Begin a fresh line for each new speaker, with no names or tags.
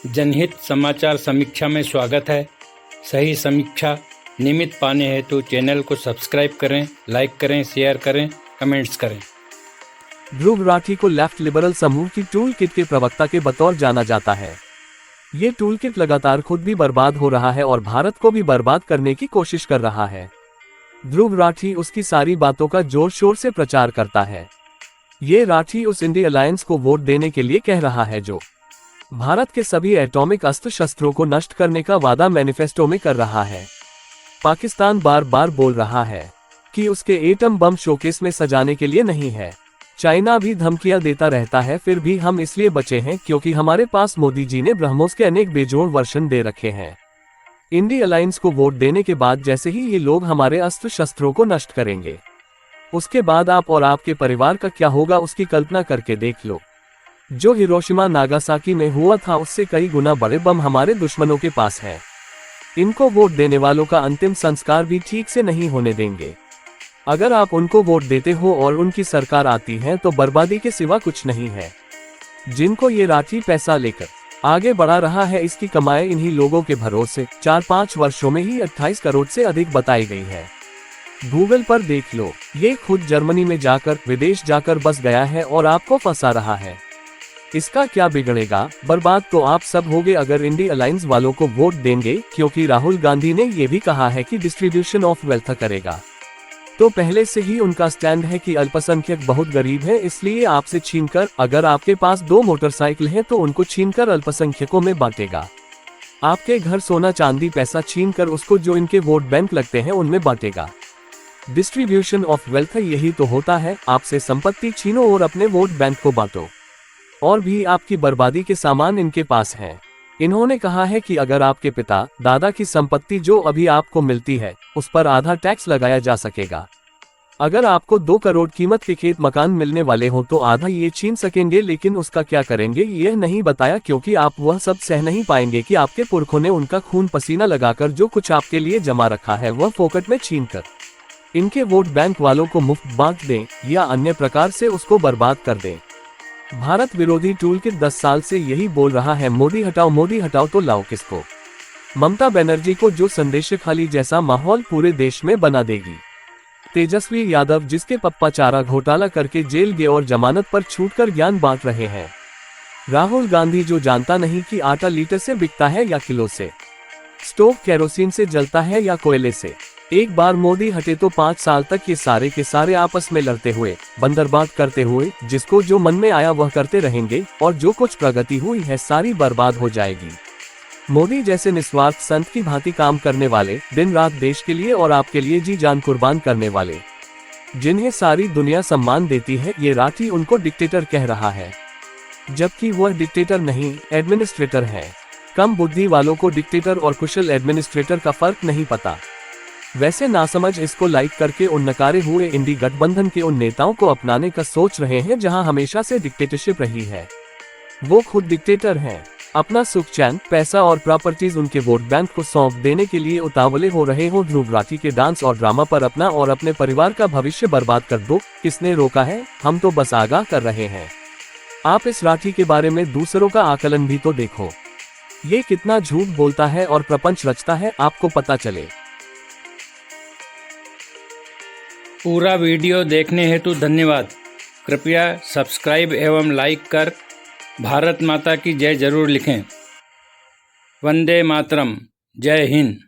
जनहित समाचार समीक्षा में स्वागत है। सही समीक्षा नियमित पाने हेतु चैनल को सब्सक्राइब करें, लाइक करें, शेयर करें, कमेंट्स करें।
ध्रुव राठी को लेफ्ट लिबरल समूह की टूल किट के प्रवक्ता के बतौर जाना जाता है। ये टूल किट लगातार खुद भी बर्बाद हो रहा है और भारत को भी बर्बाद करने की कोशिश कर रहा है। ध्रुव राठी उसकी सारी बातों का जोर शोर से प्रचार करता है। ये राठी उस इंडी अलायंस को वोट देने के लिए कह रहा है जो भारत के सभी एटॉमिक अस्त्र शस्त्रों को नष्ट करने का वादा मैनिफेस्टो में कर रहा है। पाकिस्तान बार बार बोल रहा है कि उसके एटम बम शोकेस में सजाने के लिए नहीं है। चाइना भी धमकियां देता रहता है, फिर भी हम इसलिए बचे हैं क्योंकि हमारे पास मोदी जी ने ब्रह्मोस के अनेक बेजोड़ वर्जन दे रखे हैं। इंडी अलायंस को वोट देने के बाद जैसे ही ये लोग हमारे अस्त्र शस्त्रों को नष्ट करेंगे, उसके बाद आप और आपके परिवार का क्या होगा उसकी कल्पना करके देख लो। जो हिरोशिमा नागासाकी में हुआ था उससे कई गुना बड़े बम हमारे दुश्मनों के पास हैं। इनको वोट देने वालों का अंतिम संस्कार भी ठीक से नहीं होने देंगे। अगर आप उनको वोट देते हो और उनकी सरकार आती है तो बर्बादी के सिवा कुछ नहीं है। जिनको ये राठी पैसा लेकर आगे बढ़ा रहा है, इसकी कमाई इन्हीं लोगों के भरोसे 4-5 वर्षों में ही 28 करोड़ से अधिक बताई गई है। गूगल पर देख लो, ये खुद जर्मनी में जाकर विदेश जाकर बस गया है और आपको फंसा रहा है। इसका क्या बिगड़ेगा? बर्बाद तो आप सब होगे अगर इंडी अलायंस वालों को वोट देंगे, क्योंकि राहुल गांधी ने ये भी कहा है कि डिस्ट्रीब्यूशन ऑफ वेल्थ करेगा। तो पहले से ही उनका स्टैंड है कि अल्पसंख्यक बहुत गरीब है, इसलिए आपसे छीनकर, अगर आपके पास 2 मोटरसाइकिल हैं तो उनको छीनकर अल्पसंख्यकों में बांटेगा। आपके घर सोना चांदी पैसा छीनकर उसको जो इनके वोट बैंक लगते हैं उनमें बांटेगा। डिस्ट्रीब्यूशन ऑफ वेल्थ यही तो होता है, आपसे संपत्ति छीनो और अपने वोट बैंक को बांटो। और भी आपकी बर्बादी के सामान इनके पास हैं। इन्होंने कहा है कि अगर आपके पिता दादा की संपत्ति जो अभी आपको मिलती है उस पर आधा टैक्स लगाया जा सकेगा। अगर आपको 2 करोड़ कीमत के खेत मकान मिलने वाले हो तो आधा ये छीन सकेंगे, लेकिन उसका क्या करेंगे यह नहीं बताया, क्योंकि आप वह सब सह नहीं पाएंगे कि आपके पुरखों ने उनका खून पसीना लगाकर जो कुछ आपके लिए जमा रखा है वह फोकट में छीन कर इनके वोट बैंक वालों को मुफ्त बांट दें या अन्य प्रकार से उसको बर्बाद कर दें। भारत विरोधी टूल किट 10 साल से यही बोल रहा है, मोदी हटाओ तो लाओ किसको? ममता बनर्जी को जो संदेश खाली जैसा माहौल पूरे देश में बना देगी। तेजस्वी यादव जिसके पप्पा चारा घोटाला करके जेल गए और जमानत पर छूटकर ज्ञान बांट रहे हैं। राहुल गांधी जो जानता नहीं कि आटा लीटर से बिकता है या किलो से, स्टोव केरोसिन से जलता है या कोयले से। एक बार मोदी हटे तो 5 साल तक ये सारे के सारे आपस में लड़ते हुए, बंदरबांट करते हुए, जिसको जो मन में आया वह करते रहेंगे और जो कुछ प्रगति हुई है सारी बर्बाद हो जाएगी। मोदी जैसे निस्वार्थ संत की भांति काम करने वाले, दिन रात देश के लिए और आपके लिए जी जान कुर्बान करने वाले, जिन्हें सारी दुनिया सम्मान देती है, ये राठी उनको डिक्टेटर कह रहा है, जबकि वह डिक्टेटर नहीं एडमिनिस्ट्रेटर है। कम बुद्धि वालों को डिक्टेटर और कुशल एडमिनिस्ट्रेटर का फर्क नहीं पता। वैसे नासमझ इसको लाइक करके उन नकारे हुए इंडी गठबंधन के उन नेताओं को अपनाने का सोच रहे हैं जहां हमेशा से डिक्टेटरशिप रही है। वो खुद डिक्टेटर हैं। अपना सुख चैन, पैसा और प्रॉपर्टीज उनके वोट बैंक को सौंप देने के लिए उतावले हो रहे हो। ध्रुव राठी के डांस और ड्रामा पर अपना और अपने परिवार का भविष्य बर्बाद कर दो। किसने रोका है? हम तो बस आगाह कर रहे हैं। आप इस राठी के बारे में दूसरों का आकलन भी तो देखो। ये कितना झूठ बोलता है और प्रपंच रचता है, आपको पता चले।
पूरा वीडियो देखने हेतु धन्यवाद। कृपया सब्सक्राइब एवं लाइक कर भारत माता की जय जरूर लिखें। वंदे मातरम। जय हिंद।